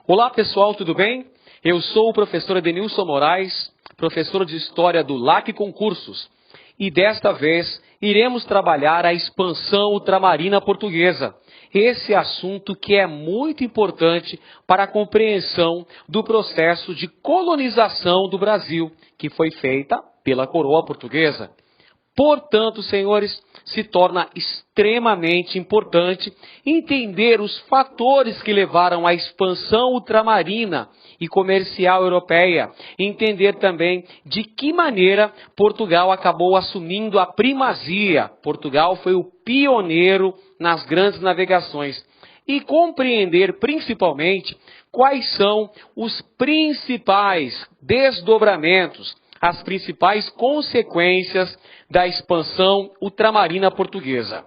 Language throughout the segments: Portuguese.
Olá pessoal, tudo bem? Eu sou o professor Edenilson Moraes, professor de História do LAC Concursos, e desta vez iremos trabalhar a expansão ultramarina portuguesa. Esse assunto que é muito importante para a compreensão do processo de colonização do Brasil, que foi feita pela coroa portuguesa. Portanto, senhores, se torna extremamente importante entender os fatores que levaram à expansão ultramarina e comercial europeia, entender também de que maneira Portugal acabou assumindo a primazia. Portugal foi o pioneiro nas grandes navegações e compreender principalmente quais são os principais desdobramentos, as principais consequências da expansão ultramarina portuguesa.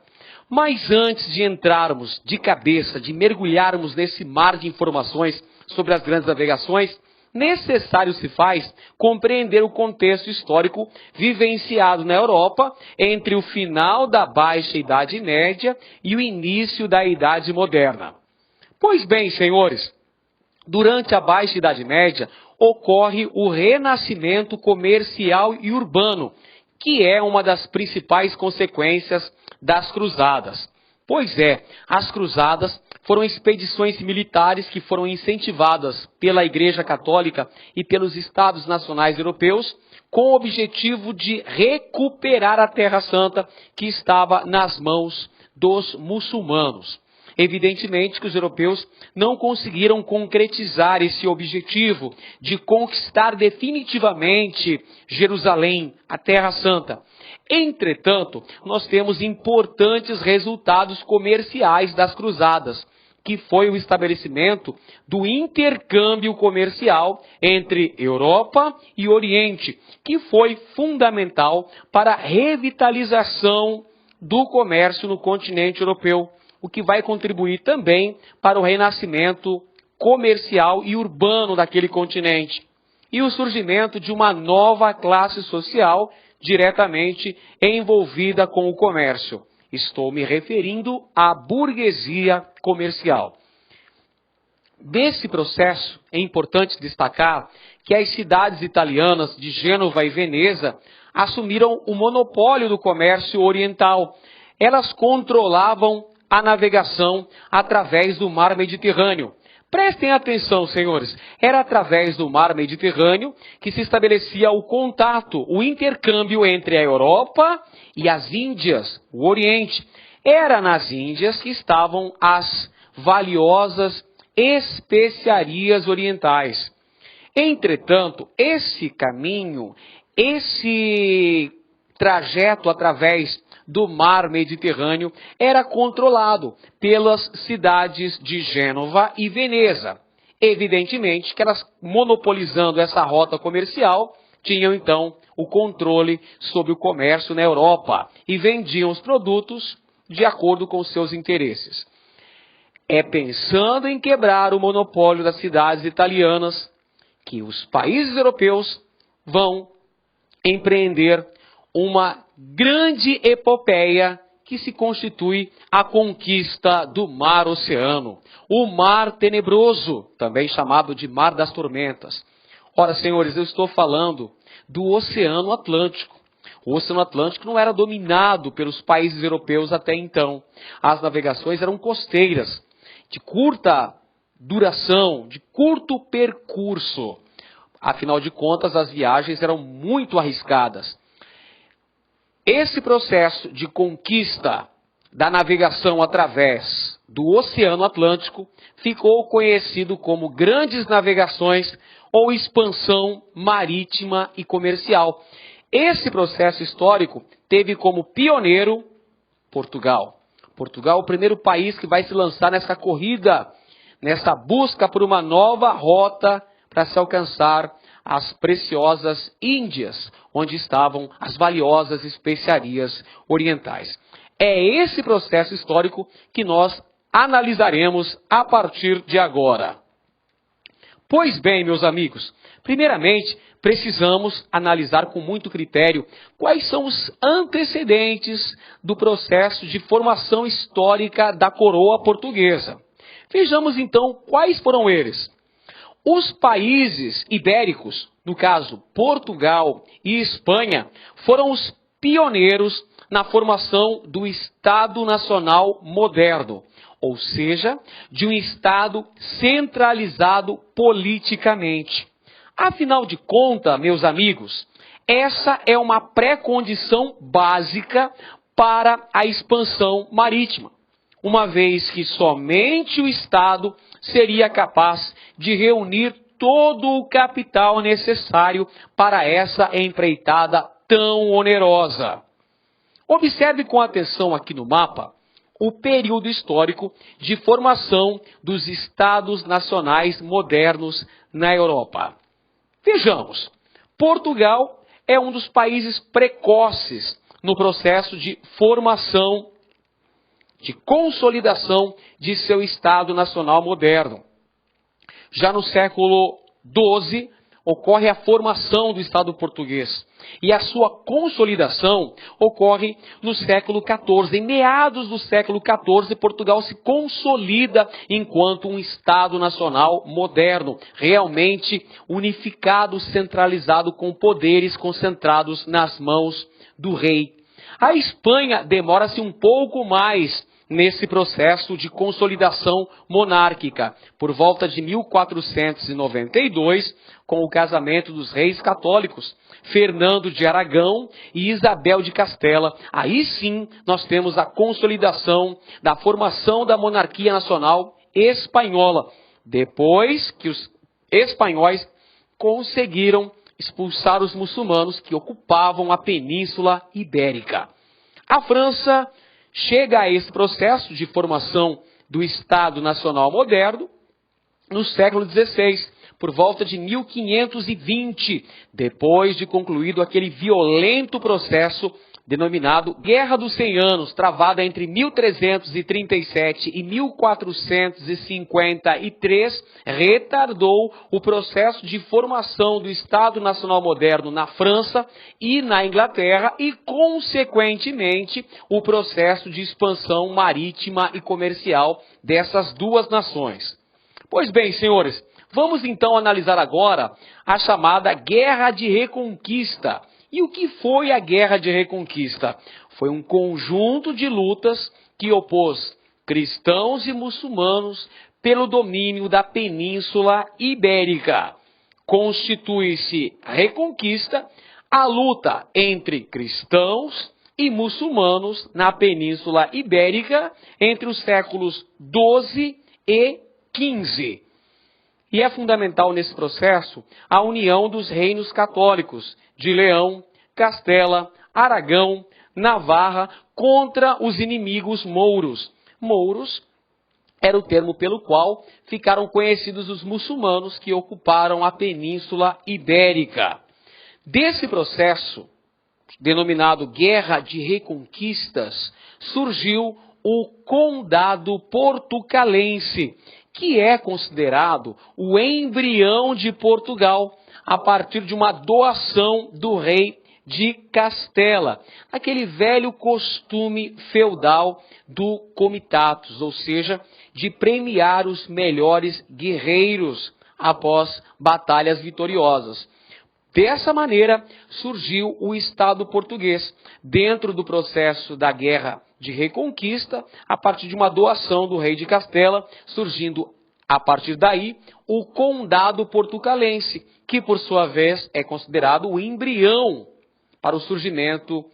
Mas antes de entrarmos de cabeça, de mergulharmos nesse mar de informações sobre as grandes navegações, necessário se faz compreender o contexto histórico vivenciado na Europa entre o final da Baixa Idade Média e o início da Idade Moderna. Pois bem, senhores, durante a Baixa Idade Média ocorre o renascimento comercial e urbano, que é uma das principais consequências das cruzadas. Pois é, as cruzadas foram expedições militares que foram incentivadas pela Igreja Católica e pelos Estados nacionais europeus com o objetivo de recuperar a Terra Santa que estava nas mãos dos muçulmanos. Evidentemente que os europeus não conseguiram concretizar esse objetivo de conquistar definitivamente Jerusalém, a Terra Santa. Entretanto, nós temos importantes resultados comerciais das cruzadas, que foi o estabelecimento do intercâmbio comercial entre Europa e Oriente, que foi fundamental para a revitalização do comércio no continente europeu, o que vai contribuir também para o renascimento comercial e urbano daquele continente. E o surgimento de uma nova classe social diretamente envolvida com o comércio. Estou me referindo à burguesia comercial. Desse processo, é importante destacar que as cidades italianas de Gênova e Veneza assumiram o monopólio do comércio oriental. Elas controlavam a navegação através do mar Mediterrâneo. Prestem atenção, senhores, era através do mar Mediterrâneo que se estabelecia o contato, o intercâmbio entre a Europa e as Índias, o Oriente. Era nas Índias que estavam as valiosas especiarias orientais. Entretanto, esse caminho, esse trajeto através do mar Mediterrâneo era controlado pelas cidades de Gênova e Veneza. Evidentemente que elas, monopolizando essa rota comercial, tinham então o controle sobre o comércio na Europa e vendiam os produtos de acordo com seus interesses. É pensando em quebrar o monopólio das cidades italianas que os países europeus vão empreender uma grande epopeia que se constitui a conquista do Mar Oceano, o Mar Tenebroso, também chamado de Mar das Tormentas. Ora, senhores, eu estou falando do Oceano Atlântico. O Oceano Atlântico não era dominado pelos países europeus até então. As navegações eram costeiras, de curta duração, de curto percurso. Afinal de contas, as viagens eram muito arriscadas. Esse processo de conquista da navegação através do Oceano Atlântico ficou conhecido como grandes navegações ou expansão marítima e comercial. Esse processo histórico teve como pioneiro Portugal. Portugal é o primeiro país que vai se lançar nessa corrida, nessa busca por uma nova rota para se alcançar as preciosas Índias, onde estavam as valiosas especiarias orientais. É esse processo histórico que nós analisaremos a partir de agora. Pois bem, meus amigos, primeiramente precisamos analisar com muito critério quais são os antecedentes do processo de formação histórica da coroa portuguesa. Vejamos então quais foram eles. Os países ibéricos, no caso Portugal e Espanha, foram os pioneiros na formação do Estado Nacional moderno, ou seja, de um Estado centralizado politicamente. Afinal de contas, meus amigos, essa é uma pré-condição básica para a expansão marítima, uma vez que somente o Estado seria capaz de reunir todo o capital necessário para essa empreitada tão onerosa. Observe com atenção aqui no mapa o período histórico de formação dos Estados nacionais modernos na Europa. Vejamos, Portugal é um dos países precoces no processo de formação, de consolidação de seu Estado Nacional moderno. Já no século XII, ocorre a formação do Estado português. E a sua consolidação ocorre no século XIV. Em meados do século XIV, Portugal se consolida enquanto um Estado nacional moderno, realmente unificado, centralizado, com poderes concentrados nas mãos do rei. A Espanha demora-se um pouco mais nesse processo de consolidação monárquica, por volta de 1492, com o casamento dos reis católicos, Fernando de Aragão e Isabel de Castela. Aí sim nós temos a consolidação da formação da monarquia nacional espanhola, depois que os espanhóis conseguiram expulsar os muçulmanos que ocupavam a Península Ibérica. A França chega a esse processo de formação do Estado Nacional moderno no século XVI, por volta de 1520, depois de concluído aquele violento processo denominado Guerra dos 100 Anos, travada entre 1337 e 1453, retardou o processo de formação do Estado Nacional moderno na França e na Inglaterra e, consequentemente, o processo de expansão marítima e comercial dessas duas nações. Pois bem, senhores, vamos então analisar agora a chamada Guerra de Reconquista. E o que foi a Guerra de Reconquista? Foi um conjunto de lutas que opôs cristãos e muçulmanos pelo domínio da Península Ibérica. Constitui-se Reconquista a luta entre cristãos e muçulmanos na Península Ibérica entre os séculos XII e XV. E é fundamental nesse processo a união dos reinos católicos de Leão, Castela, Aragão, Navarra contra os inimigos mouros. Mouros era o termo pelo qual ficaram conhecidos os muçulmanos que ocuparam a Península Ibérica. Desse processo, denominado Guerra de Reconquistas, surgiu o Condado Portucalense, que é considerado o embrião de Portugal, a partir de uma doação do rei de Castela, aquele velho costume feudal do comitatus, ou seja, de premiar os melhores guerreiros após batalhas vitoriosas. Dessa maneira surgiu o Estado português, dentro do processo da Guerra de Reconquista, a partir de uma doação do rei de Castela, surgindo a partir daí o Condado Portucalense, que por sua vez é considerado o embrião para o surgimento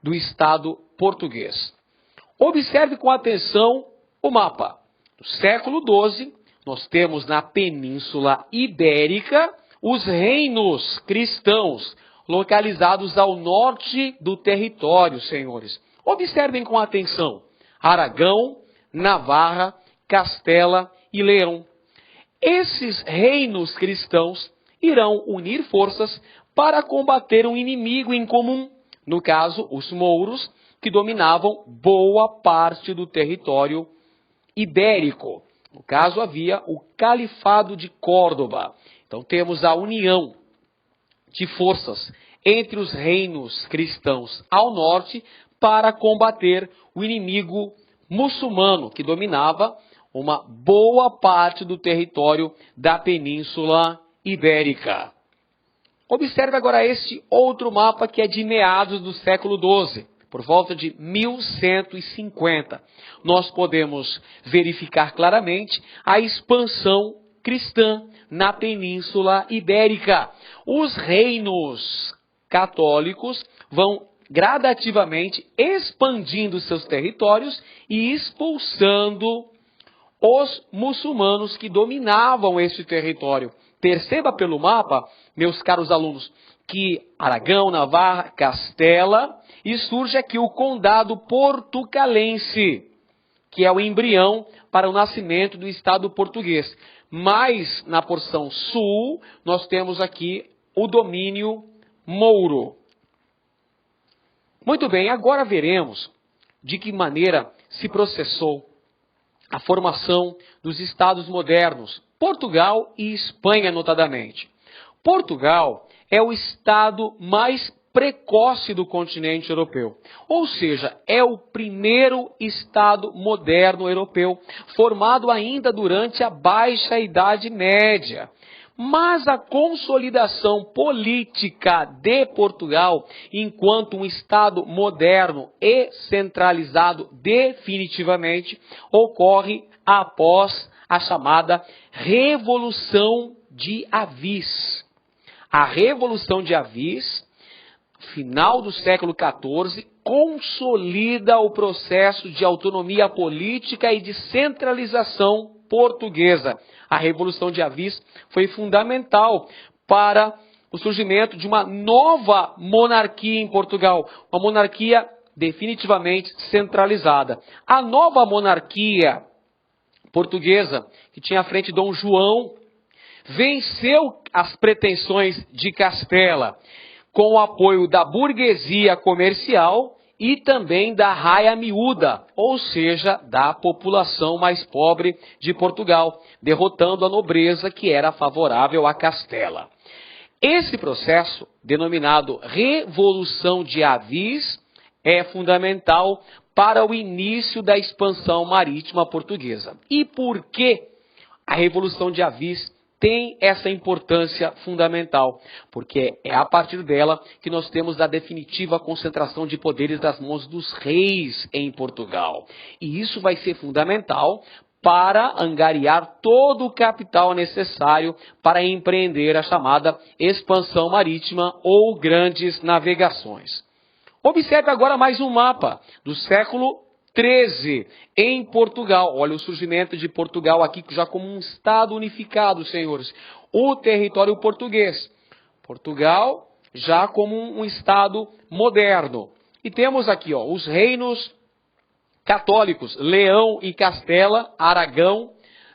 do Estado português. Observe com atenção o mapa. No século XII, nós temos na Península Ibérica os reinos cristãos, localizados ao norte do território, senhores. Observem com atenção: Aragão, Navarra, Castela e Leão. Esses reinos cristãos irão unir forças para combater um inimigo em comum, no caso, os mouros, que dominavam boa parte do território ibérico. No caso, havia o Califado de Córdoba. Então, temos a união de forças entre os reinos cristãos ao norte para combater o inimigo muçulmano, que dominava uma boa parte do território da Península Ibérica. Observe agora este outro mapa que é de meados do século XII, por volta de 1150. Nós podemos verificar claramente a expansão cristã na Península Ibérica. Os reinos católicos vão gradativamente expandindo seus territórios e expulsando os muçulmanos que dominavam este território. Perceba pelo mapa, meus caros alunos, que Aragão, Navarra, Castela, e surge aqui o condado portucalense, que é o embrião para o nascimento do Estado português. Mas na porção sul, nós temos aqui o domínio mouro. Muito bem, agora veremos de que maneira se processou a formação dos estados modernos, Portugal e Espanha notadamente. Portugal é o estado mais precoce do continente europeu, ou seja, é o primeiro estado moderno europeu, formado ainda durante a Baixa Idade Média. Mas a consolidação política de Portugal, enquanto um Estado moderno e centralizado definitivamente, ocorre após a chamada Revolução de Avis. A Revolução de Avis, final do século XIV, consolida o processo de autonomia política e de centralização portuguesa. A Revolução de Avis foi fundamental para o surgimento de uma nova monarquia em Portugal, uma monarquia definitivamente centralizada. A nova monarquia portuguesa, que tinha à frente Dom João, venceu as pretensões de Castela, com o apoio da burguesia comercial e também da raia miúda, ou seja, da população mais pobre de Portugal, derrotando a nobreza que era favorável a Castela. Esse processo, denominado Revolução de Avis, é fundamental para o início da expansão marítima portuguesa. E por que a Revolução de Avis tem essa importância fundamental? Porque é a partir dela que nós temos a definitiva concentração de poderes das mãos dos reis em Portugal. E isso vai ser fundamental para angariar todo o capital necessário para empreender a chamada expansão marítima ou grandes navegações. Observe agora mais um mapa do século XIII, em Portugal. Olha o surgimento de Portugal aqui já como um estado unificado, senhores. O território português. Portugal já como um estado moderno. E temos aqui os reinos católicos, Leão e Castela, Aragão,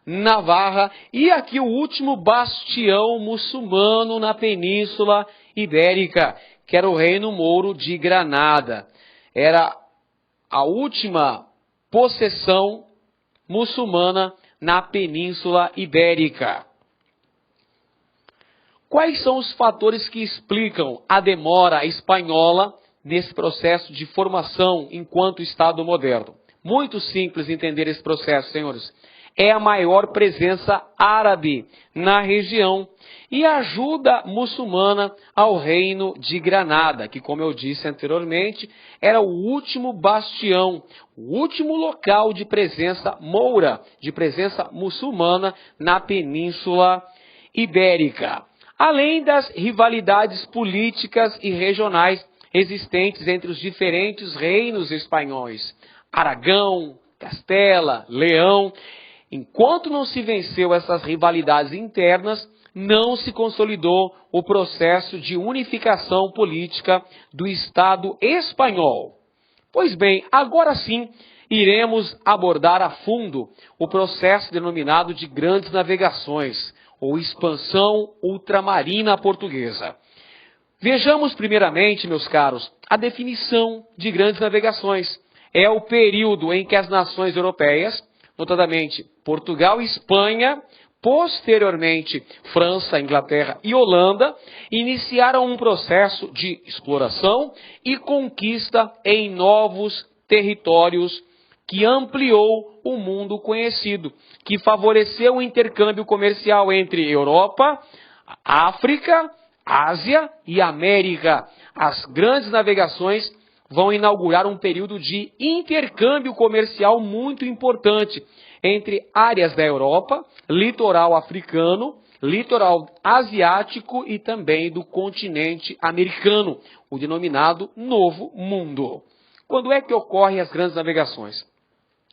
Navarra, e aqui o último bastião muçulmano na Península Ibérica, que era o Reino Mouro de Granada. Era a última possessão muçulmana na Península Ibérica. Quais são os fatores que explicam a demora espanhola nesse processo de formação enquanto Estado moderno? Muito simples entender esse processo, senhores. É a maior presença árabe na região e a ajuda muçulmana ao reino de Granada, que, como eu disse anteriormente, era o último bastião, o último local de presença moura, de presença muçulmana na Península Ibérica. Além das rivalidades políticas e regionais existentes entre os diferentes reinos espanhóis, Aragão, Castela, Leão. Enquanto não se venceu essas rivalidades internas, não se consolidou o processo de unificação política do Estado espanhol. Pois bem, agora sim, iremos abordar a fundo o processo denominado de grandes navegações, ou expansão ultramarina portuguesa. Vejamos primeiramente, meus caros, a definição de grandes navegações. É o período em que as nações europeias, notadamente Portugal e Espanha, posteriormente França, Inglaterra e Holanda, iniciaram um processo de exploração e conquista em novos territórios que ampliou o mundo conhecido, que favoreceu o intercâmbio comercial entre Europa, África, Ásia e América. As grandes navegações vão inaugurar um período de intercâmbio comercial muito importante entre áreas da Europa, litoral africano, litoral asiático e também do continente americano, o denominado Novo Mundo. Quando é que ocorrem as grandes navegações?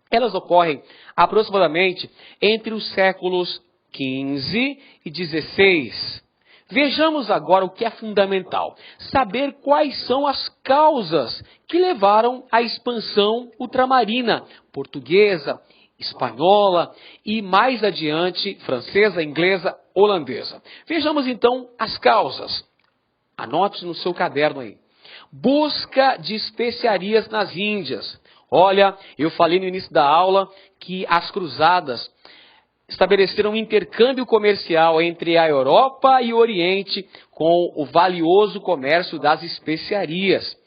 Elas ocorrem aproximadamente entre os séculos XV e XVI. Vejamos agora o que é fundamental: saber quais são as causas que levaram à expansão ultramarina portuguesa, espanhola e mais adiante francesa, inglesa, holandesa. Vejamos então as causas. Anote no seu caderno aí. Busca de especiarias nas Índias. Olha, eu falei no início da aula que as cruzadas estabeleceram um intercâmbio comercial entre a Europa e o Oriente com o valioso comércio das especiarias.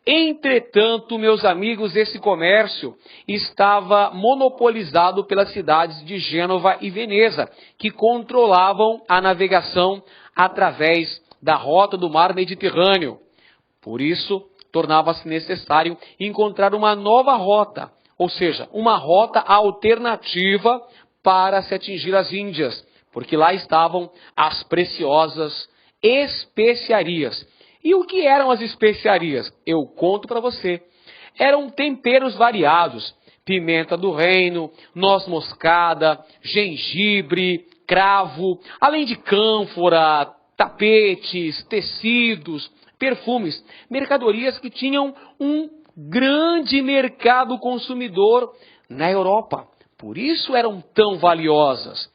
Entretanto, meus amigos, esse comércio estava monopolizado pelas cidades de Gênova e Veneza, que controlavam a navegação através da rota do mar Mediterrâneo. Por isso, tornava-se necessário encontrar uma nova rota, ou seja, uma rota alternativa para se atingir as Índias, porque lá estavam as preciosas especiarias. E o que eram as especiarias? Eu conto para você. Eram temperos variados: pimenta do reino, noz moscada, gengibre, cravo, além de cânfora, tapetes, tecidos, perfumes, mercadorias que tinham um grande mercado consumidor na Europa. Por isso eram tão valiosas.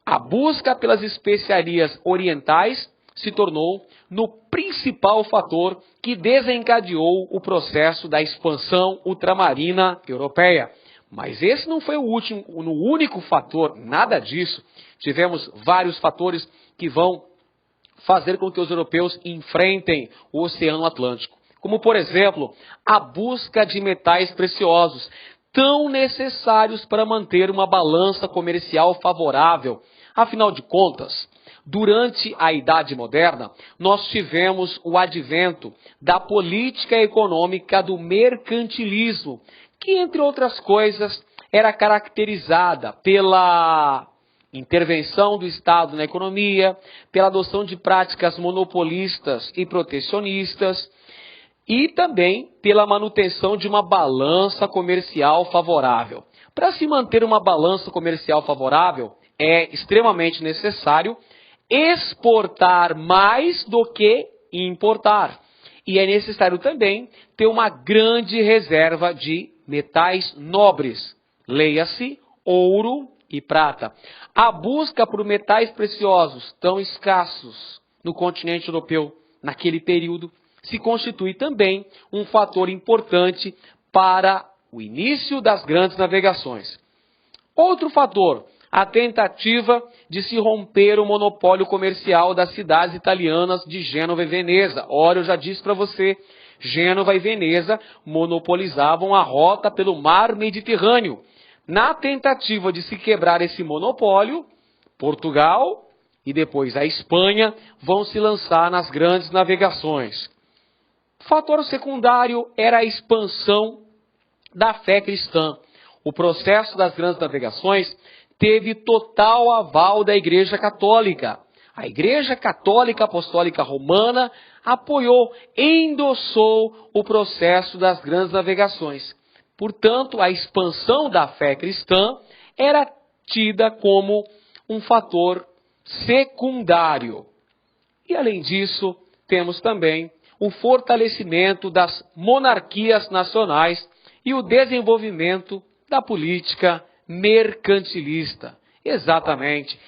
A busca pelas especiarias orientais se tornou no principal fator que desencadeou o processo da expansão ultramarina europeia. Mas esse não foi o único fator, nada disso. Tivemos vários fatores que vão fazer com que os europeus enfrentem o Oceano Atlântico. Como, por exemplo, a busca de metais preciosos, tão necessários para manter uma balança comercial favorável. Afinal de contas, durante a Idade Moderna, nós tivemos o advento da política econômica do mercantilismo, que, entre outras coisas, era caracterizada pela intervenção do Estado na economia, pela adoção de práticas monopolistas e protecionistas, e também pela manutenção de uma balança comercial favorável. Para se manter uma balança comercial favorável, é extremamente necessário exportar mais do que importar. E é necessário também ter uma grande reserva de metais nobres, leia-se ouro e prata. A busca por metais preciosos tão escassos no continente europeu naquele período se constitui também um fator importante para o início das grandes navegações. Outro fator: a tentativa de se romper o monopólio comercial das cidades italianas de Gênova e Veneza. Ora, eu já disse para você, Gênova e Veneza monopolizavam a rota pelo mar Mediterrâneo. Na tentativa de se quebrar esse monopólio, Portugal e depois a Espanha vão se lançar nas grandes navegações. Fator secundário era a expansão da fé cristã. O processo das grandes navegações teve total aval da Igreja Católica. A Igreja Católica Apostólica Romana apoiou, endossou o processo das grandes navegações. Portanto, a expansão da fé cristã era tida como um fator secundário. E, além disso, temos também o fortalecimento das monarquias nacionais e o desenvolvimento da política mercantilista. Exatamente.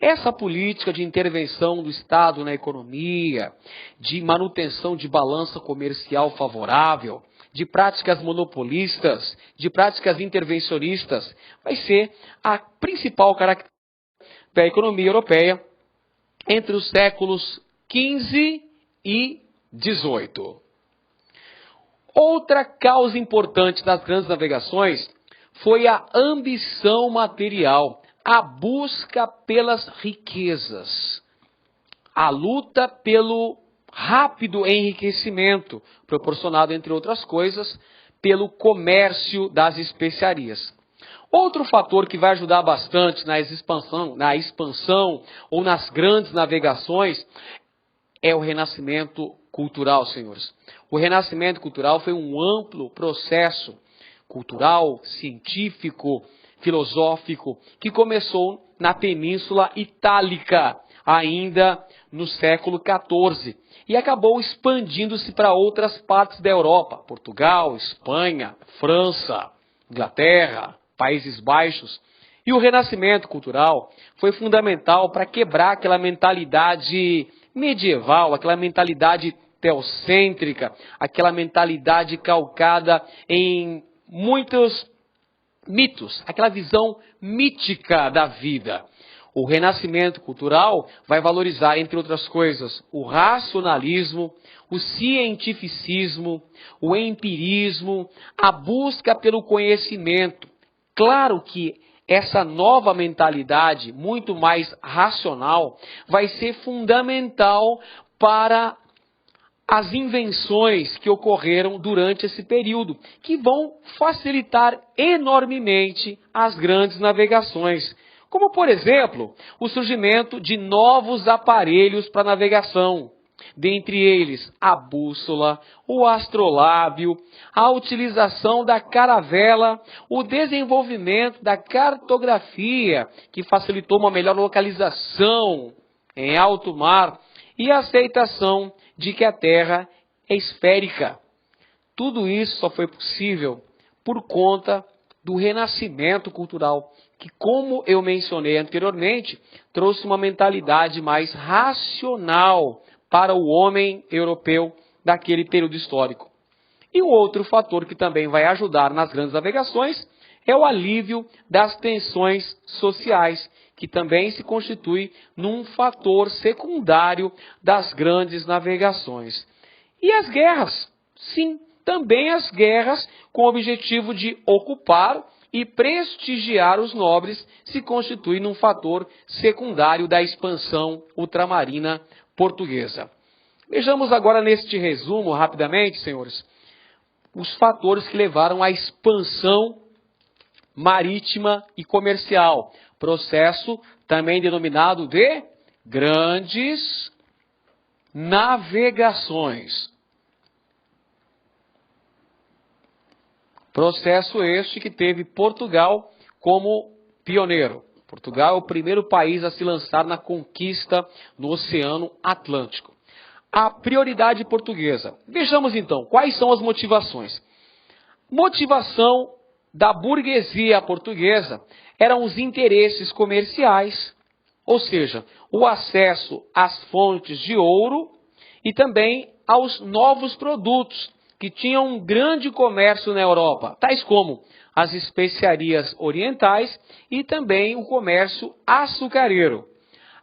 Essa política de intervenção do Estado na economia, de manutenção de balança comercial favorável, de práticas monopolistas, de práticas intervencionistas, vai ser a principal característica da economia europeia entre os séculos XV e XVIII. Outra causa importante das grandes navegações foi a ambição material, a busca pelas riquezas, a luta pelo rápido enriquecimento, proporcionado, entre outras coisas, pelo comércio das especiarias. Outro fator que vai ajudar bastante na expansão ou nas grandes navegações é o renascimento cultural, senhores. O renascimento cultural foi um amplo processo cultural, científico, filosófico, que começou na Península Itálica, ainda no século XIV, e acabou expandindo-se para outras partes da Europa, Portugal, Espanha, França, Inglaterra, Países Baixos. E o renascimento cultural foi fundamental para quebrar aquela mentalidade medieval, aquela mentalidade teocêntrica, aquela mentalidade calcada em muitos mitos, aquela visão mítica da vida. O renascimento cultural vai valorizar, entre outras coisas, o racionalismo, o cientificismo, o empirismo, a busca pelo conhecimento. Claro que essa nova mentalidade, muito mais racional, vai ser fundamental para as invenções que ocorreram durante esse período, que vão facilitar enormemente as grandes navegações. Como, por exemplo, o surgimento de novos aparelhos para navegação. Dentre eles, a bússola, o astrolábio, a utilização da caravela, o desenvolvimento da cartografia, que facilitou uma melhor localização em alto mar, e a aceitação de que a Terra é esférica. Tudo isso só foi possível por conta do renascimento cultural, que, como eu mencionei anteriormente, trouxe uma mentalidade mais racional para o homem europeu daquele período histórico. E um outro fator que também vai ajudar nas grandes navegações é o alívio das tensões sociais, que também se constitui num fator secundário das grandes navegações. E as guerras? Sim, também as guerras com o objetivo de ocupar e prestigiar os nobres se constitui num fator secundário da expansão ultramarina portuguesa. Vejamos agora neste resumo, rapidamente, senhores, os fatores que levaram à expansão marítima e comercial. Processo também denominado de grandes navegações. Processo este que teve Portugal como pioneiro. Portugal é o primeiro país a se lançar na conquista no Oceano Atlântico. A prioridade portuguesa. Vejamos então, quais são as motivações? Motivação da burguesia portuguesa eram os interesses comerciais, ou seja, o acesso às fontes de ouro e também aos novos produtos que tinham um grande comércio na Europa, tais como as especiarias orientais e também o comércio açucareiro.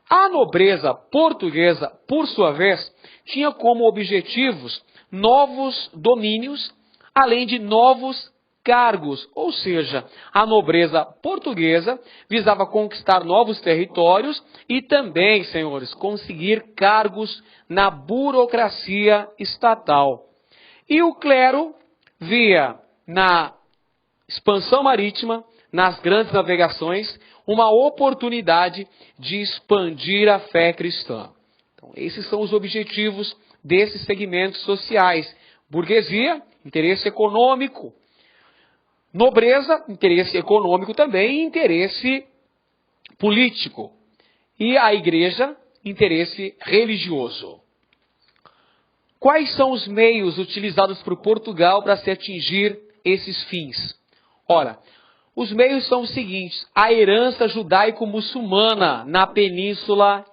A nobreza portuguesa, por sua vez, tinha como objetivos novos domínios, além de novos cargos, ou seja, a nobreza portuguesa visava conquistar novos territórios e também, senhores, conseguir cargos na burocracia estatal. E o clero via na expansão marítima, nas grandes navegações, uma oportunidade de expandir a fé cristã. Então, esses são os objetivos desses segmentos sociais. Burguesia, interesse econômico. Nobreza, interesse econômico também e interesse político. E a igreja, interesse religioso. Quais são os meios utilizados por Portugal para se atingir esses fins? Ora, os meios são os seguintes: a herança judaico-muçulmana na Península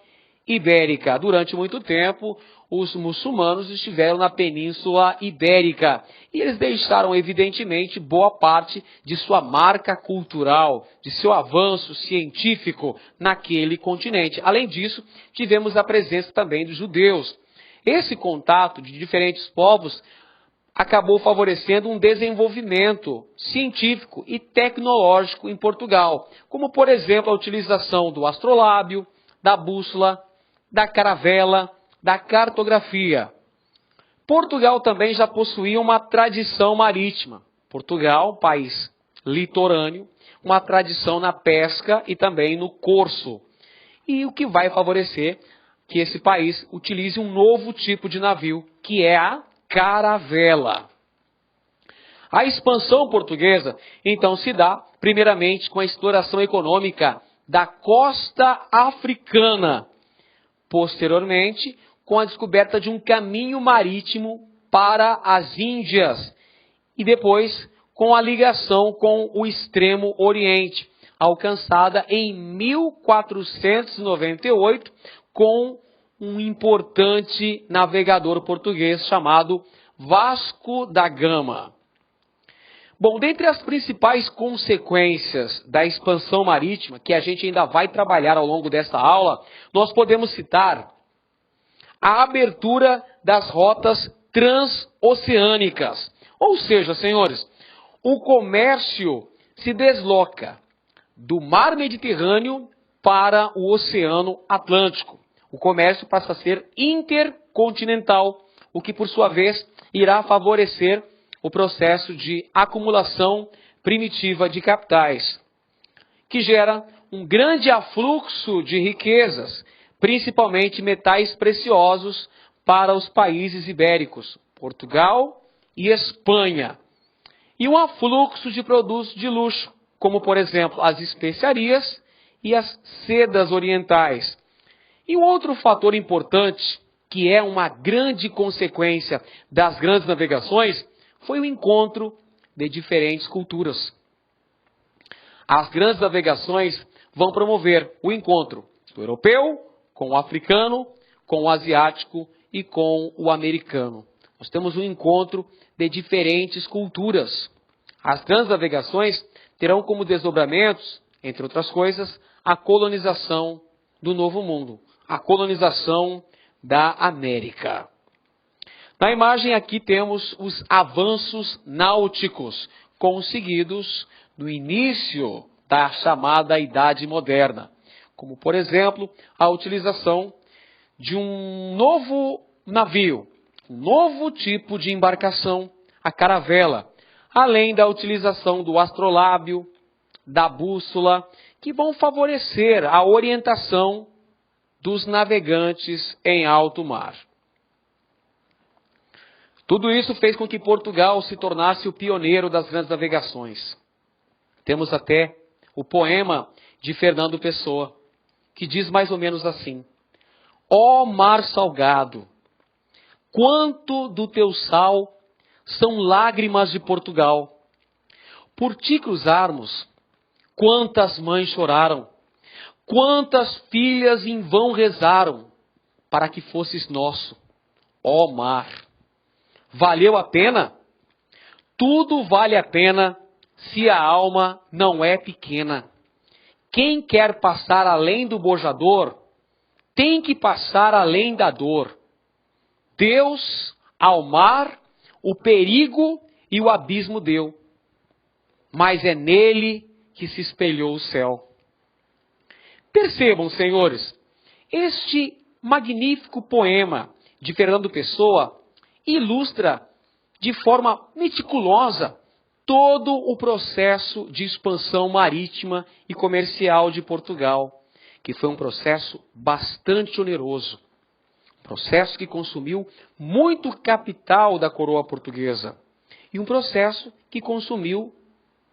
Ibérica. Durante muito tempo, os muçulmanos estiveram na Península Ibérica e eles deixaram, evidentemente, boa parte de sua marca cultural, de seu avanço científico naquele continente. Além disso, tivemos a presença também dos judeus. Esse contato de diferentes povos acabou favorecendo um desenvolvimento científico e tecnológico em Portugal, como, por exemplo, a utilização do astrolábio, da bússola, da caravela, da cartografia. Portugal também já possuía uma tradição marítima. Portugal, país litorâneo, uma tradição na pesca e também no corso. E o que vai favorecer que esse país utilize um novo tipo de navio, que é a caravela. A expansão portuguesa, então, se dá, primeiramente, com a exploração econômica da costa africana. Posteriormente, com a descoberta de um caminho marítimo para as Índias. E depois, com a ligação com o Extremo Oriente, alcançada em 1498, com um importante navegador português chamado Vasco da Gama. Bom, dentre as principais consequências da expansão marítima, que a gente ainda vai trabalhar ao longo desta aula, nós podemos citar a abertura das rotas transoceânicas. Ou seja, senhores, o comércio se desloca do mar Mediterrâneo para o Oceano Atlântico. O comércio passa a ser intercontinental, o que, por sua vez, irá favorecer o processo de acumulação primitiva de capitais, que gera um grande afluxo de riquezas, principalmente metais preciosos, para os países ibéricos, Portugal e Espanha. E um afluxo de produtos de luxo, como, por exemplo, as especiarias e as sedas orientais. E um outro fator importante, que é uma grande consequência das grandes navegações, foi o encontro de diferentes culturas. As grandes navegações vão promover o encontro do europeu com o africano, com o asiático e com o americano. Nós temos um encontro de diferentes culturas. As grandes navegações terão como desdobramentos, entre outras coisas, a colonização do Novo Mundo, a colonização da América. Na imagem aqui temos os avanços náuticos conseguidos no início da chamada Idade Moderna, como, por exemplo, a utilização de um novo navio, um novo tipo de embarcação, a caravela, além da utilização do astrolábio, da bússola, que vão favorecer a orientação dos navegantes em alto mar. Tudo isso fez com que Portugal se tornasse o pioneiro das grandes navegações. Temos até o poema de Fernando Pessoa, que diz mais ou menos assim: ó mar salgado, quanto do teu sal são lágrimas de Portugal. Por ti cruzarmos, quantas mães choraram, quantas filhas em vão rezaram, para que fosses nosso, ó mar. Valeu a pena? Tudo vale a pena se a alma não é pequena. Quem quer passar além do bojador, tem que passar além da dor. Deus, ao mar, o perigo e o abismo deu, mas é nele que se espelhou o céu. Percebam, senhores, este magnífico poema de Fernando Pessoa ilustra de forma meticulosa todo o processo de expansão marítima e comercial de Portugal, que foi um processo bastante oneroso, um processo que consumiu muito capital da coroa portuguesa e um processo que consumiu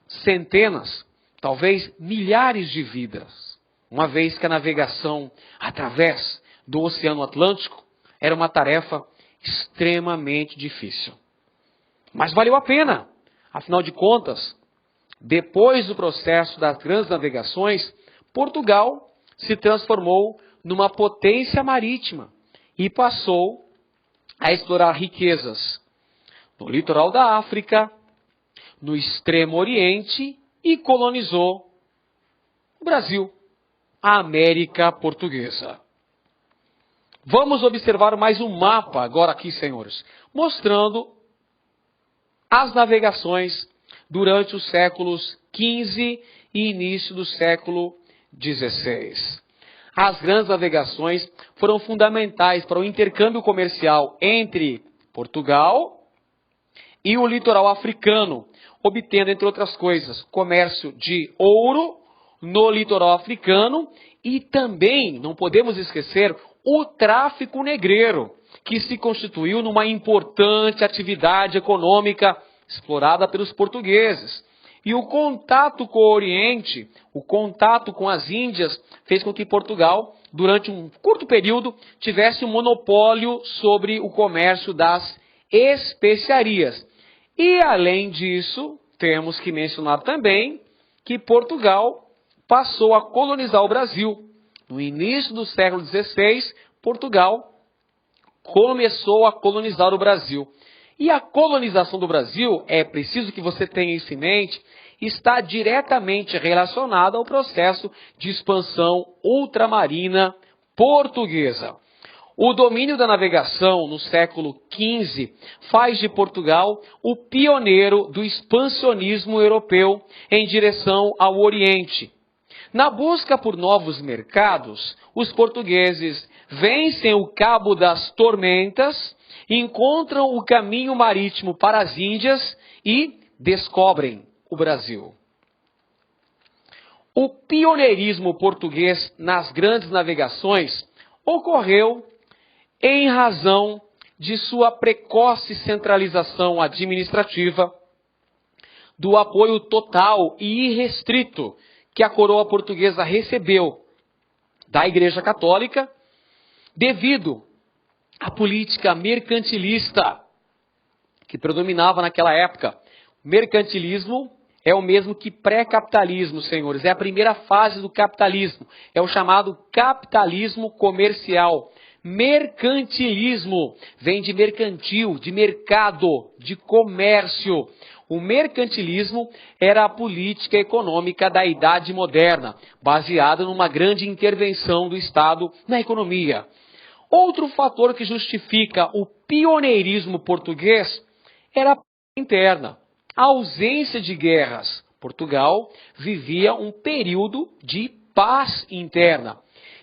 centenas, talvez milhares de vidas, uma vez que a navegação através do Oceano Atlântico era uma tarefa extremamente difícil. Mas valeu a pena. Afinal de contas, depois do processo das grandes navegações, Portugal se transformou numa potência marítima e passou a explorar riquezas no litoral da África, no Extremo Oriente e colonizou o Brasil, a América Portuguesa. Vamos observar mais um mapa agora aqui, senhores, mostrando as navegações durante os séculos XV e início do século XVI. As grandes navegações foram fundamentais para o intercâmbio comercial entre Portugal e o litoral africano, obtendo, entre outras coisas, comércio de ouro no litoral africano e também, não podemos esquecer, o tráfico negreiro, que se constituiu numa importante atividade econômica explorada pelos portugueses. E o contato com o Oriente, o contato com as Índias, fez com que Portugal, durante um curto período, tivesse um monopólio sobre o comércio das especiarias. E, além disso, temos que mencionar também que Portugal passou a colonizar o Brasil. No início do século XVI, Portugal começou a colonizar o Brasil. E a colonização do Brasil, é preciso que você tenha isso em mente, está diretamente relacionada ao processo de expansão ultramarina portuguesa. O domínio da navegação no século XV faz de Portugal o pioneiro do expansionismo europeu em direção ao Oriente. Na busca por novos mercados, os portugueses vencem o Cabo das Tormentas, encontram o caminho marítimo para as Índias e descobrem o Brasil. O pioneirismo português nas grandes navegações ocorreu em razão de sua precoce centralização administrativa, do apoio total e irrestrito que a coroa portuguesa recebeu da Igreja Católica, devido à política mercantilista que predominava naquela época. Mercantilismo é o mesmo que pré-capitalismo, senhores. É a primeira fase do capitalismo. É o chamado capitalismo comercial. Mercantilismo vem de mercantil, de mercado, de comércio. O mercantilismo era a política econômica da Idade Moderna, baseada numa grande intervenção do Estado na economia. Outro fator que justifica o pioneirismo português era a interna. A ausência de guerras. Portugal vivia um período de paz interna,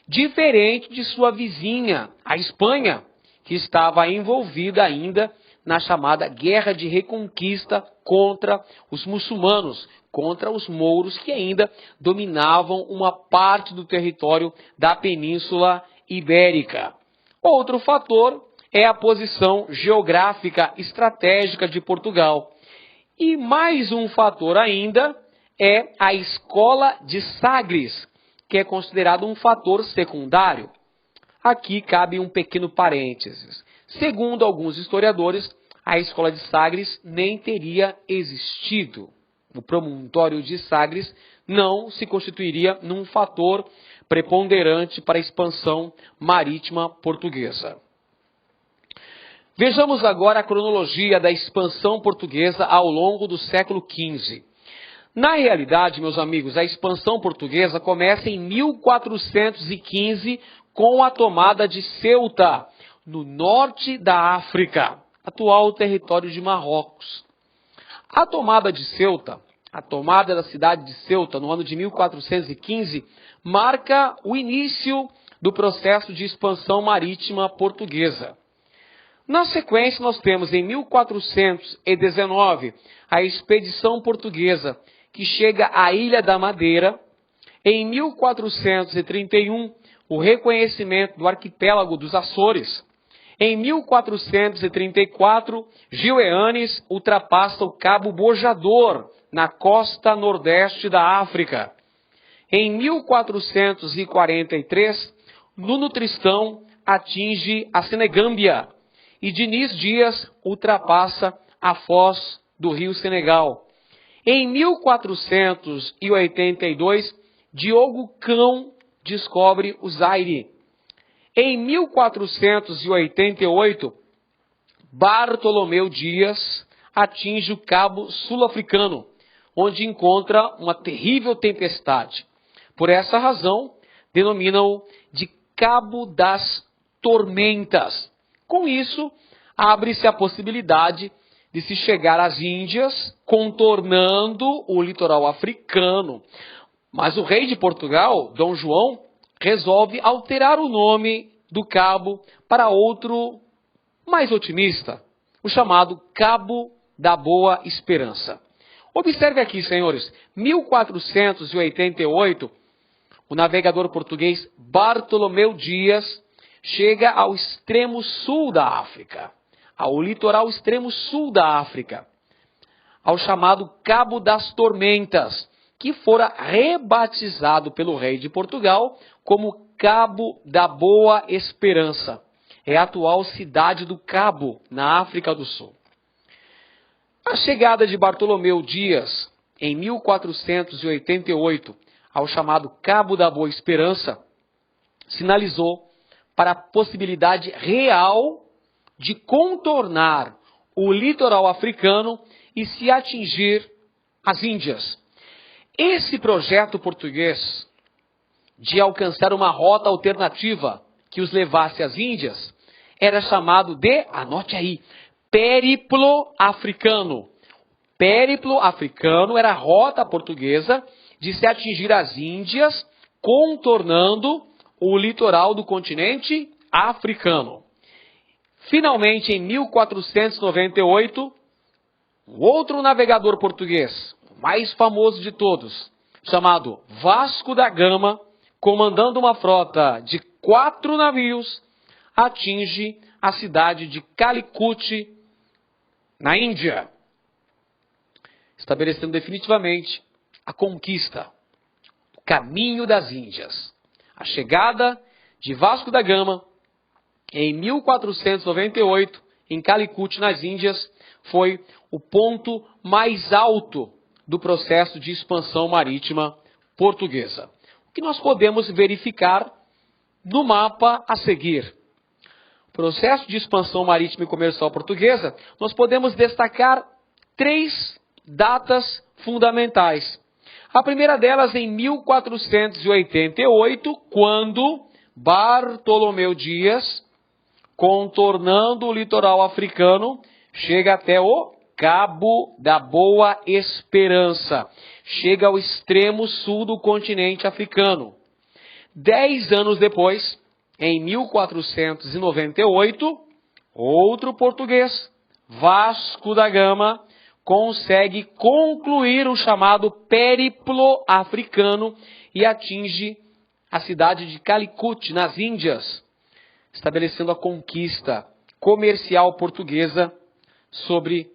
diferente de sua vizinha, a Espanha, que estava envolvida ainda na chamada Guerra de Reconquista contra os muçulmanos, contra os mouros que ainda dominavam uma parte do território da Península Ibérica. Outro fator é a posição geográfica estratégica de Portugal. E mais um fator ainda é a escola de Sagres, que é considerado um fator secundário. Aqui cabe um pequeno parênteses. Segundo alguns historiadores, a escola de Sagres nem teria existido. O promontório de Sagres não se constituiria num fator preponderante para a expansão marítima portuguesa. Vejamos agora a cronologia da expansão portuguesa ao longo do século XV. Na realidade, meus amigos, a expansão portuguesa começa em 1415 com a tomada de Ceuta, no norte da África, atual território de Marrocos. A tomada de Ceuta, a tomada da cidade de Ceuta no ano de 1415, marca o início do processo de expansão marítima portuguesa. Na sequência, nós temos em 1419 a expedição portuguesa, que chega à Ilha da Madeira. Em 1431, o reconhecimento do arquipélago dos Açores. Em 1434, Gil Eanes ultrapassa o Cabo Bojador, na costa nordeste da África. Em 1443, Nuno Tristão atinge a Senegâmbia. E Diniz Dias ultrapassa a foz do rio Senegal. Em 1482, Diogo Cão descobre o Zaire. Em 1488, Bartolomeu Dias atinge o Cabo Sul-Africano, onde encontra uma terrível tempestade. Por essa razão, denominam-o de Cabo das Tormentas. Com isso, abre-se a possibilidade de se chegar às Índias, contornando o litoral africano. Mas o rei de Portugal, Dom João, resolve alterar o nome do cabo para outro mais otimista, o chamado Cabo da Boa Esperança. Observe aqui, senhores, 1488, o navegador português Bartolomeu Dias chega ao extremo sul da África, ao litoral extremo sul da África, ao chamado Cabo das Tormentas, que fora rebatizado pelo rei de Portugal como Cabo da Boa Esperança. É a atual cidade do Cabo, na África do Sul. A chegada de Bartolomeu Dias, em 1488, ao chamado Cabo da Boa Esperança, sinalizou para a possibilidade real de contornar o litoral africano e se atingir as Índias. Esse projeto português de alcançar uma rota alternativa que os levasse às Índias era chamado de, anote aí, Périplo Africano. Périplo Africano era a rota portuguesa de se atingir as Índias, contornando o litoral do continente africano. Finalmente, em 1498, um outro navegador português, o mais famoso de todos, chamado Vasco da Gama, comandando uma frota de 4 navios, atinge a cidade de Calicut, na Índia, estabelecendo definitivamente a conquista, o caminho das Índias. A chegada de Vasco da Gama, em 1498, em Calicut, nas Índias, foi o ponto mais alto do processo de expansão marítima portuguesa. O que nós podemos verificar no mapa a seguir. O processo de expansão marítima e comercial portuguesa, nós podemos destacar 3 datas fundamentais. A primeira delas em 1488, quando Bartolomeu Dias, contornando o litoral africano, chega até o Cabo da Boa Esperança. Chega ao extremo sul do continente africano. 10 anos depois, em 1498, outro português, Vasco da Gama, consegue concluir o chamado Périplo Africano e atinge a cidade de Calicut, nas Índias, estabelecendo a conquista comercial portuguesa sobre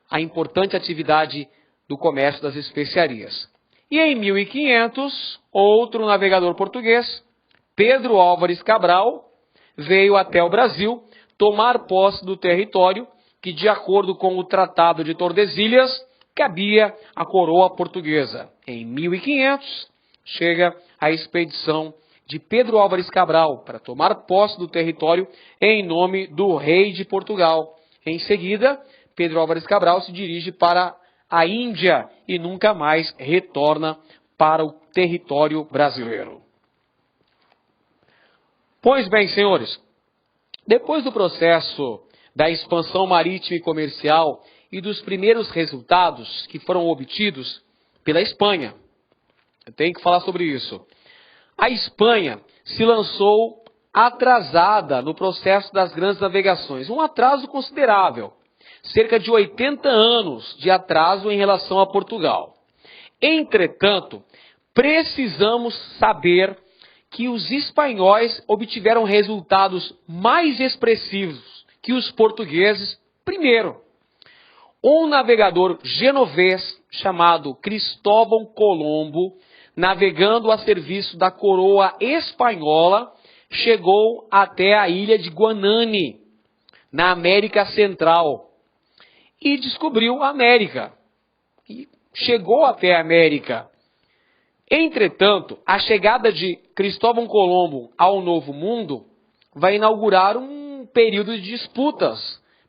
a importante atividade do comércio das especiarias. E em 1500, outro navegador português, Pedro Álvares Cabral, veio até o Brasil tomar posse do território que, de acordo com o Tratado de Tordesilhas, cabia à coroa portuguesa. Em 1500, chega a expedição de Pedro Álvares Cabral para tomar posse do território em nome do rei de Portugal. Em seguida, Pedro Álvares Cabral se dirige para a Índia e nunca mais retorna para o território brasileiro. Pois bem, senhores, depois do processo da expansão marítima e comercial e dos primeiros resultados que foram obtidos pela Espanha, eu tenho que falar sobre isso. A Espanha se lançou atrasada no processo das grandes navegações, um atraso considerável. Cerca de 80 anos de atraso em relação a Portugal. Entretanto, precisamos saber que os espanhóis obtiveram resultados mais expressivos que os portugueses. Primeiro, um navegador genovês chamado Cristóvão Colombo, navegando a serviço da coroa espanhola, chegou até a ilha de Guanane, na América Central, e descobriu a América. E chegou até a América. Entretanto, a chegada de Cristóvão Colombo ao Novo Mundo vai inaugurar um período de disputas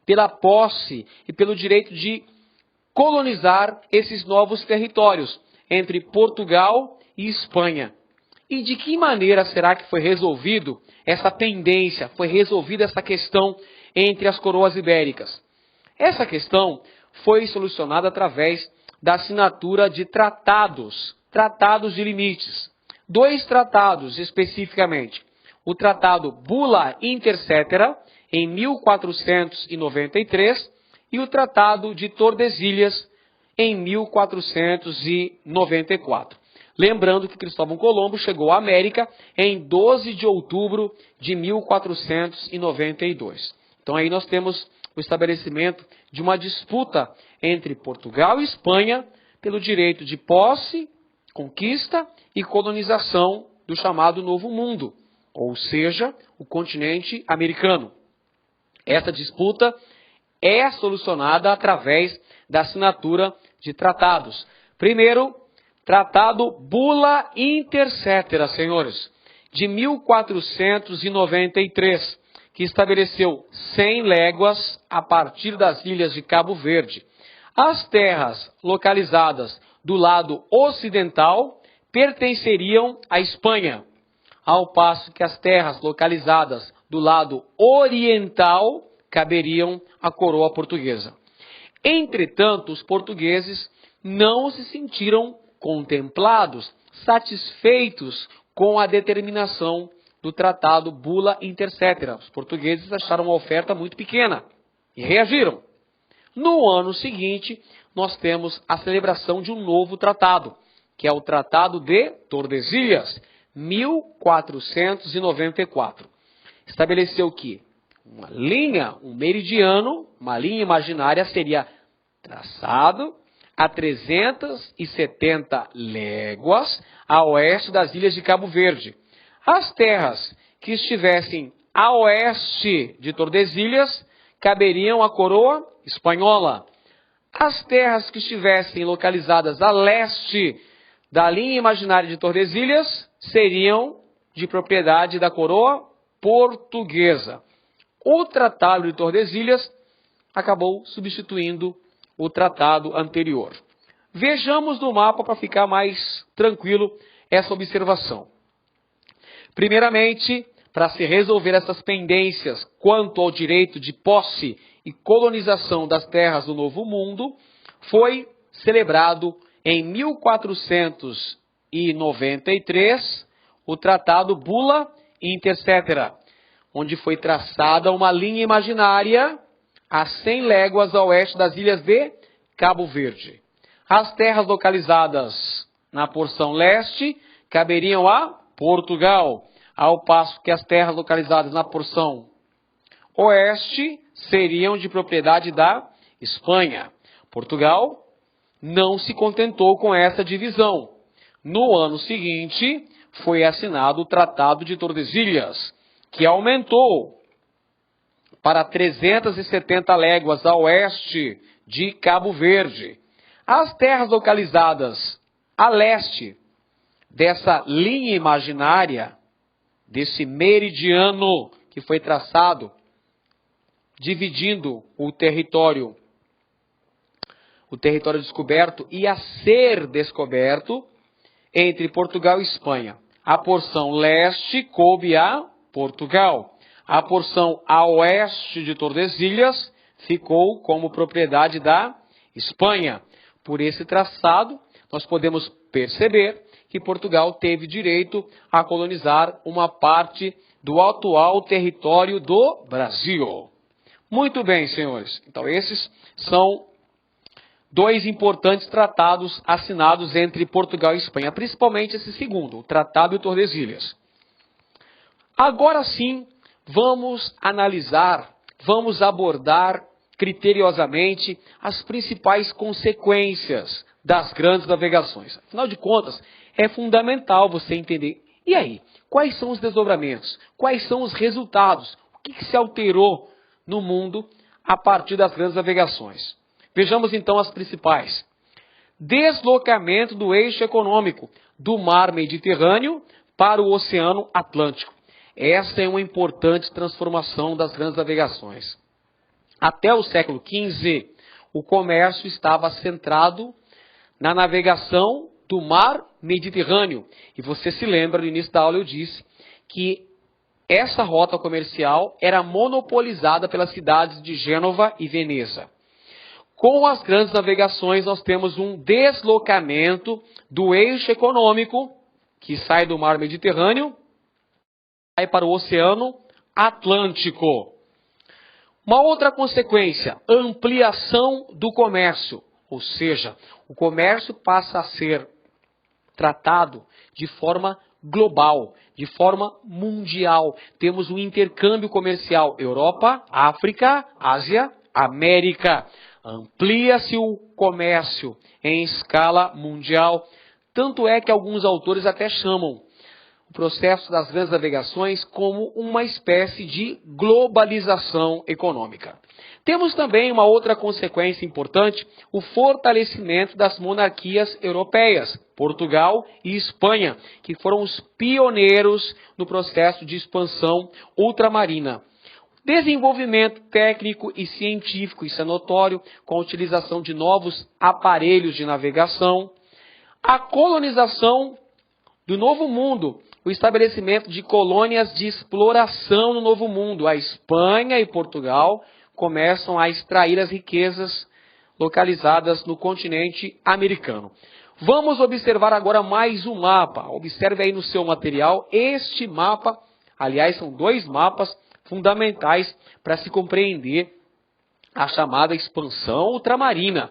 pela posse e pelo direito de colonizar esses novos territórios entre Portugal e Espanha. E de que maneira será que foi resolvido essa pendência, foi resolvida essa questão entre as coroas ibéricas? Essa questão foi solucionada através da assinatura de tratados de limites. 2 tratados especificamente. O Tratado Bula Inter Cetera, em 1493, e o Tratado de Tordesilhas, em 1494. Lembrando que Cristóvão Colombo chegou à América em 12 de outubro de 1492. Então aí nós temos o estabelecimento de uma disputa entre Portugal e Espanha pelo direito de posse, conquista e colonização do chamado Novo Mundo, ou seja, o continente americano. Essa disputa é solucionada através da assinatura de tratados. Primeiro, Tratado Bula Inter Cetera, senhores, de 1493, que estabeleceu 100 léguas a partir das ilhas de Cabo Verde. As terras localizadas do lado ocidental pertenceriam à Espanha, ao passo que as terras localizadas do lado oriental caberiam à coroa portuguesa. Entretanto, os portugueses não se sentiram contemplados, satisfeitos com a determinação do Tratado Bula Inter Cetera. Os portugueses acharam uma oferta muito pequena e reagiram. No ano seguinte, nós temos a celebração de um novo tratado, que é o Tratado de Tordesilhas, 1494. Estabeleceu que uma linha, um meridiano, uma linha imaginária seria traçado a 370 léguas a oeste das ilhas de Cabo Verde. As terras que estivessem a oeste de Tordesilhas caberiam à coroa espanhola. As terras que estivessem localizadas a leste da linha imaginária de Tordesilhas seriam de propriedade da coroa portuguesa. O Tratado de Tordesilhas acabou substituindo o tratado anterior. Vejamos no mapa para ficar mais tranquilo essa observação. Primeiramente, para se resolver essas pendências quanto ao direito de posse e colonização das terras do Novo Mundo, foi celebrado em 1493 o Tratado Bula Inter Cetera, onde foi traçada uma linha imaginária a 100 léguas a oeste das ilhas de Cabo Verde. As terras localizadas na porção leste caberiam a Portugal, ao passo que as terras localizadas na porção oeste seriam de propriedade da Espanha. Portugal não se contentou com essa divisão. No ano seguinte, foi assinado o Tratado de Tordesilhas, que aumentou para 370 léguas a oeste de Cabo Verde. As terras localizadas a leste dessa linha imaginária, desse meridiano que foi traçado, dividindo o território descoberto e a ser descoberto entre Portugal e Espanha. A porção leste coube a Portugal. A porção a oeste de Tordesilhas ficou como propriedade da Espanha. Por esse traçado, nós podemos perceber que Portugal teve direito a colonizar uma parte do atual território do Brasil. Muito bem, senhores. Então, esses são 2 importantes tratados assinados entre Portugal e Espanha, principalmente esse segundo, o Tratado de Tordesilhas. Agora sim, vamos analisar, vamos abordar criteriosamente as principais consequências das grandes navegações. Afinal de contas, é fundamental você entender. E aí, quais são os desdobramentos? Quais são os resultados? O que se alterou no mundo a partir das grandes navegações? Vejamos então as principais. Deslocamento do eixo econômico do mar Mediterrâneo para o Oceano Atlântico. Essa é uma importante transformação das grandes navegações. Até o século XV, o comércio estava centrado na navegação do mar Mediterrâneo. E você se lembra, no início da aula eu disse que essa rota comercial era monopolizada pelas cidades de Gênova e Veneza. Com as grandes navegações, nós temos um deslocamento do eixo econômico, que sai do mar Mediterrâneo, vai para o Oceano Atlântico. Uma outra consequência, ampliação do comércio, ou seja, o comércio passa a ser tratado de forma global, de forma mundial. Temos um intercâmbio comercial Europa, África, Ásia, América. Amplia-se o comércio em escala mundial. Tanto é que alguns autores até chamam o processo das grandes navegações como uma espécie de globalização econômica. Temos também uma outra consequência importante, o fortalecimento das monarquias europeias, Portugal e Espanha, que foram os pioneiros no processo de expansão ultramarina. Desenvolvimento técnico e científico, isso é notório, com a utilização de novos aparelhos de navegação. A colonização do Novo Mundo, o estabelecimento de colônias de exploração no Novo Mundo. A Espanha e Portugal começam a extrair as riquezas localizadas no continente americano. Vamos observar agora mais um mapa. Observe aí no seu material este mapa. Aliás, são dois mapas fundamentais para se compreender a chamada expansão ultramarina.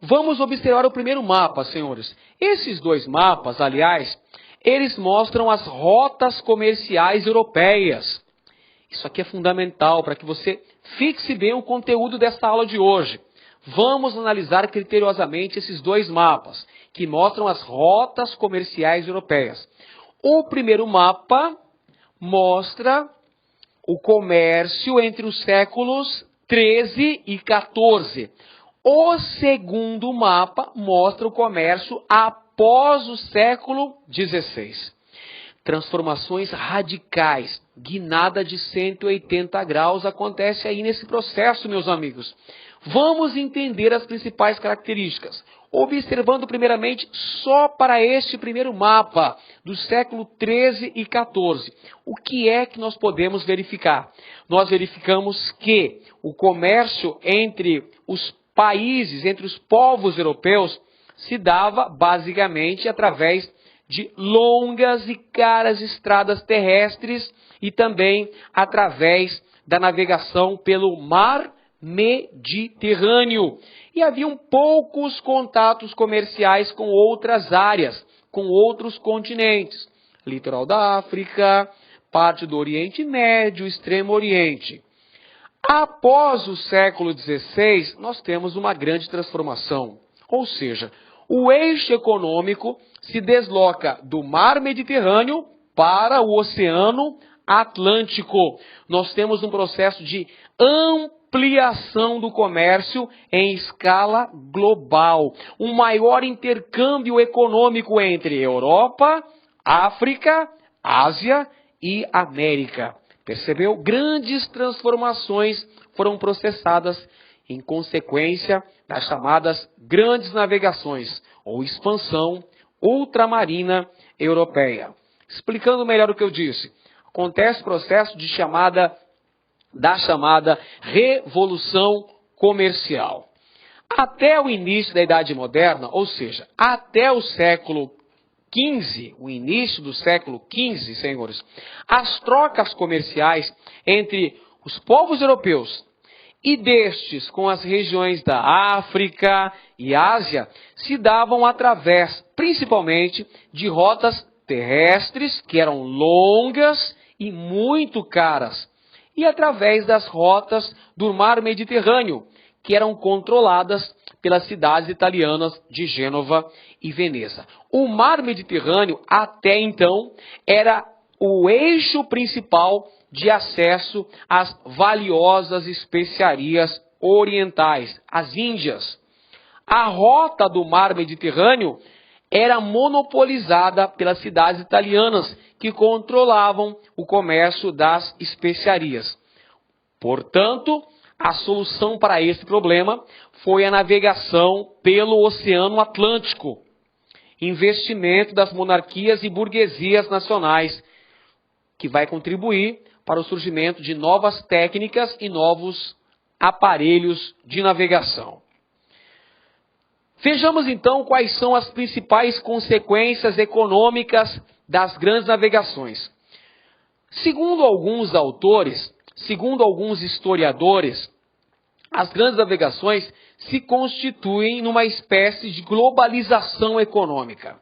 Vamos observar o primeiro mapa, senhores. Esses dois mapas, aliás, eles mostram as rotas comerciais europeias. Isso aqui é fundamental para que você fixe bem o conteúdo desta aula de hoje. Vamos analisar criteriosamente esses dois mapas, que mostram as rotas comerciais europeias. O primeiro mapa mostra o comércio entre os séculos 13 e 14. O segundo mapa mostra o comércio após o século 16. Transformações radicais, guinada de 180 graus acontece aí nesse processo, meus amigos. Vamos entender as principais características, observando primeiramente só para este primeiro mapa do século 13 e 14. O que é que nós podemos verificar? Nós verificamos que o comércio entre os países, entre os povos europeus, se dava basicamente através de longas e caras estradas terrestres e também através da navegação pelo mar Mediterrâneo. E haviam poucos contatos comerciais com outras áreas, com outros continentes. Litoral da África, parte do Oriente Médio, Extremo Oriente. Após o século XVI, nós temos uma grande transformação. Ou seja, o eixo econômico se desloca do mar Mediterrâneo para o Oceano Atlântico. Nós temos um processo de ampliação do comércio em escala global. Um maior intercâmbio econômico entre Europa, África, Ásia e América. Percebeu? Grandes transformações foram processadas em consequência das chamadas grandes navegações ou expansão ultramarina europeia. Explicando melhor o que eu disse, acontece o processo da chamada Revolução Comercial. Até o início da Idade Moderna, ou seja, até o século XV, o início do século XV, senhores, as trocas comerciais entre os povos europeus e destes com as regiões da África e Ásia se davam através, principalmente, de rotas terrestres, que eram longas e muito caras, e através das rotas do mar Mediterrâneo, que eram controladas pelas cidades italianas de Gênova e Veneza. O mar Mediterrâneo, até então, era o eixo principal de acesso às valiosas especiarias orientais, as Índias. A rota do mar Mediterrâneo era monopolizada pelas cidades italianas, que controlavam o comércio das especiarias. Portanto, a solução para esse problema foi a navegação pelo Oceano Atlântico, investimento das monarquias e burguesias nacionais, que vai contribuir para o surgimento de novas técnicas e novos aparelhos de navegação. Vejamos então quais são as principais consequências econômicas das grandes navegações. Segundo alguns autores, segundo alguns historiadores, as grandes navegações se constituem numa espécie de globalização econômica.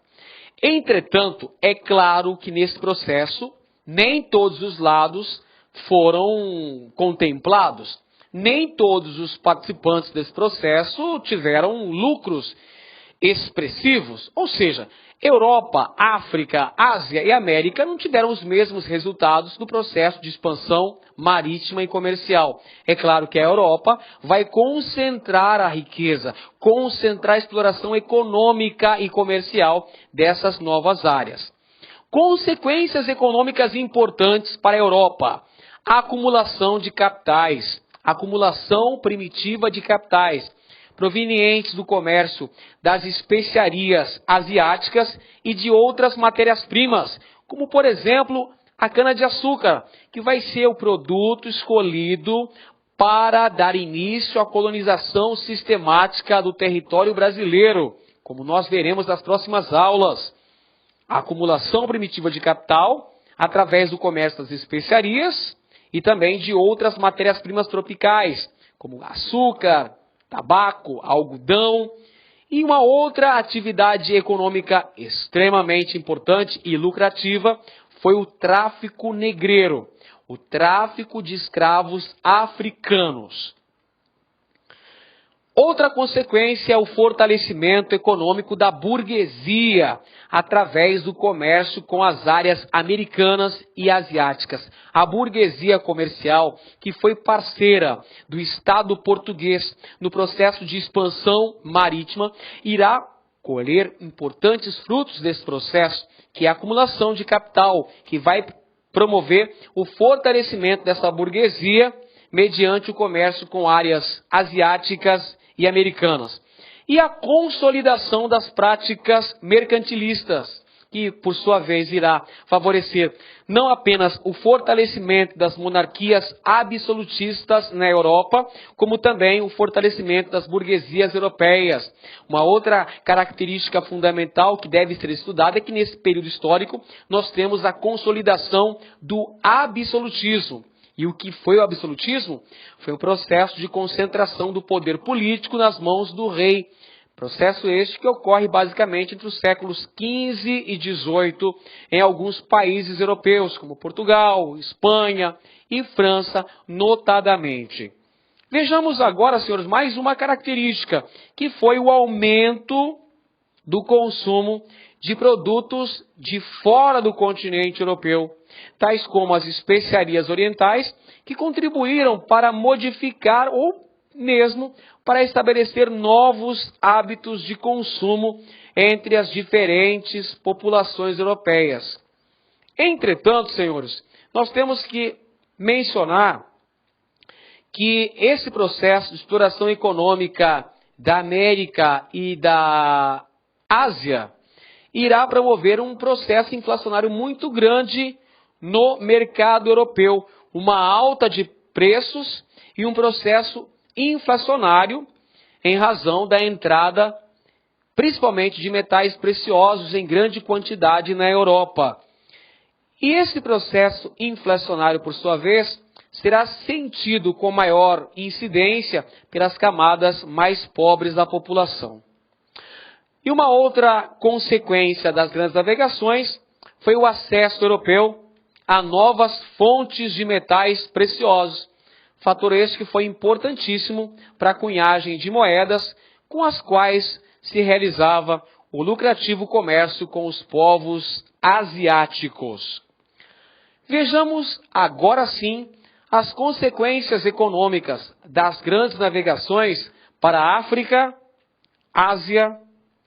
Entretanto, é claro que nesse processo nem todos os lados foram contemplados. Nem todos os participantes desse processo tiveram lucros expressivos. Ou seja, Europa, África, Ásia e América não tiveram os mesmos resultados do processo de expansão marítima e comercial. É claro que a Europa vai concentrar a riqueza, concentrar a exploração econômica e comercial dessas novas áreas. Consequências econômicas importantes para a Europa: a acumulação de capitais, acumulação primitiva de capitais, provenientes do comércio das especiarias asiáticas e de outras matérias-primas, como, por exemplo, a cana-de-açúcar, que vai ser o produto escolhido para dar início à colonização sistemática do território brasileiro, como nós veremos nas próximas aulas. A acumulação primitiva de capital, através do comércio das especiarias e também de outras matérias-primas tropicais, como açúcar, tabaco, algodão, e uma outra atividade econômica extremamente importante e lucrativa foi o tráfico negreiro, o tráfico de escravos africanos. Outra consequência é o fortalecimento econômico da burguesia através do comércio com as áreas americanas e asiáticas. A burguesia comercial, que foi parceira do Estado português no processo de expansão marítima, irá colher importantes frutos desse processo, que é a acumulação de capital, que vai promover o fortalecimento dessa burguesia mediante o comércio com áreas asiáticas e americanas. E a consolidação das práticas mercantilistas, que, por sua vez, irá favorecer não apenas o fortalecimento das monarquias absolutistas na Europa, como também o fortalecimento das burguesias europeias. Uma outra característica fundamental que deve ser estudada é que, nesse período histórico, nós temos a consolidação do absolutismo. E o que foi o absolutismo? Foi um processo de concentração do poder político nas mãos do rei. Processo este que ocorre basicamente entre os séculos XV e XVIII em alguns países europeus, como Portugal, Espanha e França, notadamente. Vejamos agora, senhores, mais uma característica, que foi o aumento do consumo de produtos de fora do continente europeu, tais como as especiarias orientais, que contribuíram para modificar ou mesmo para estabelecer novos hábitos de consumo entre as diferentes populações europeias. Entretanto, senhores, nós temos que mencionar que esse processo de exploração econômica da América e da Ásia irá promover um processo inflacionário muito grande no mercado europeu, uma alta de preços e um processo inflacionário em razão da entrada, principalmente de metais preciosos em grande quantidade na Europa. E esse processo inflacionário, por sua vez, será sentido com maior incidência pelas camadas mais pobres da população. E uma outra consequência das grandes navegações foi o acesso europeu a novas fontes de metais preciosos, fator este que foi importantíssimo para a cunhagem de moedas com as quais se realizava o lucrativo comércio com os povos asiáticos. Vejamos agora sim as consequências econômicas das grandes navegações para a África, Ásia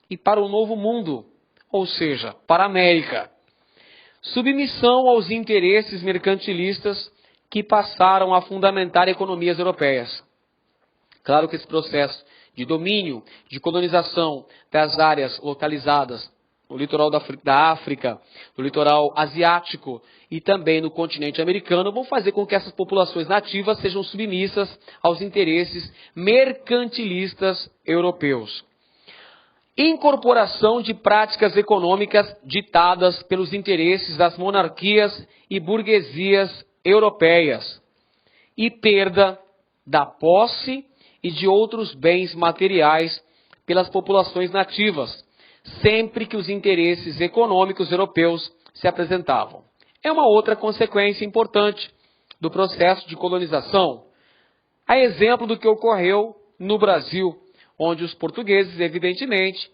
e para o Novo Mundo, ou seja, para a América. Submissão aos interesses mercantilistas que passaram a fundamentar economias europeias. Claro que esse processo de domínio, de colonização das áreas localizadas no litoral da África, no litoral asiático e também no continente americano vão fazer com que essas populações nativas sejam submissas aos interesses mercantilistas europeus. Incorporação de práticas econômicas ditadas pelos interesses das monarquias e burguesias europeias e perda da posse e de outros bens materiais pelas populações nativas, sempre que os interesses econômicos europeus se apresentavam. É uma outra consequência importante do processo de colonização, a exemplo do que ocorreu no Brasil, onde os portugueses, evidentemente,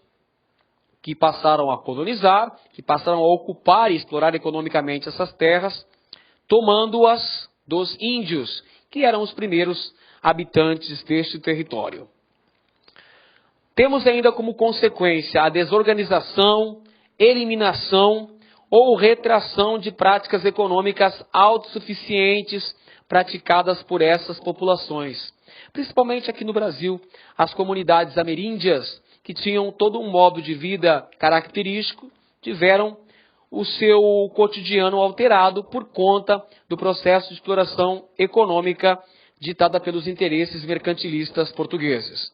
que passaram a colonizar, que passaram a ocupar e explorar economicamente essas terras, tomando-as dos índios, que eram os primeiros habitantes deste território. Temos ainda como consequência a desorganização, eliminação ou retração de práticas econômicas autossuficientes praticadas por essas populações. Principalmente aqui no Brasil, as comunidades ameríndias, que tinham todo um modo de vida característico, tiveram o seu cotidiano alterado por conta do processo de exploração econômica ditada pelos interesses mercantilistas portugueses.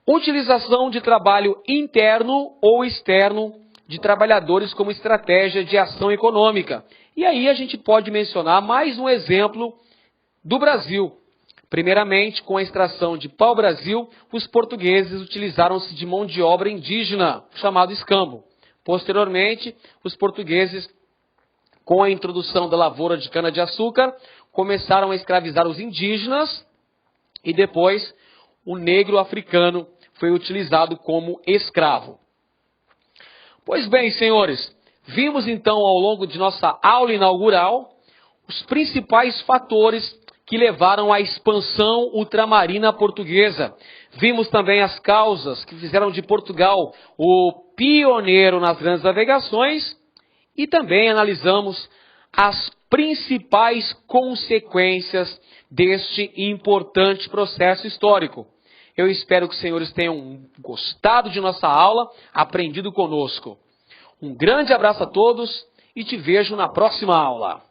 Utilização de trabalho interno ou externo de trabalhadores como estratégia de ação econômica. E aí a gente pode mencionar mais um exemplo do Brasil. Primeiramente, com a extração de pau-brasil, os portugueses utilizaram-se de mão de obra indígena, chamado escambo. Posteriormente, os portugueses, com a introdução da lavoura de cana-de-açúcar, começaram a escravizar os indígenas e depois o negro africano foi utilizado como escravo. Pois bem, senhores, vimos então ao longo de nossa aula inaugural os principais fatores que levaram à expansão ultramarina portuguesa. Vimos também as causas que fizeram de Portugal o pioneiro nas grandes navegações e também analisamos as principais consequências deste importante processo histórico. Eu espero que os senhores tenham gostado de nossa aula, aprendido conosco. Um grande abraço a todos e te vejo na próxima aula.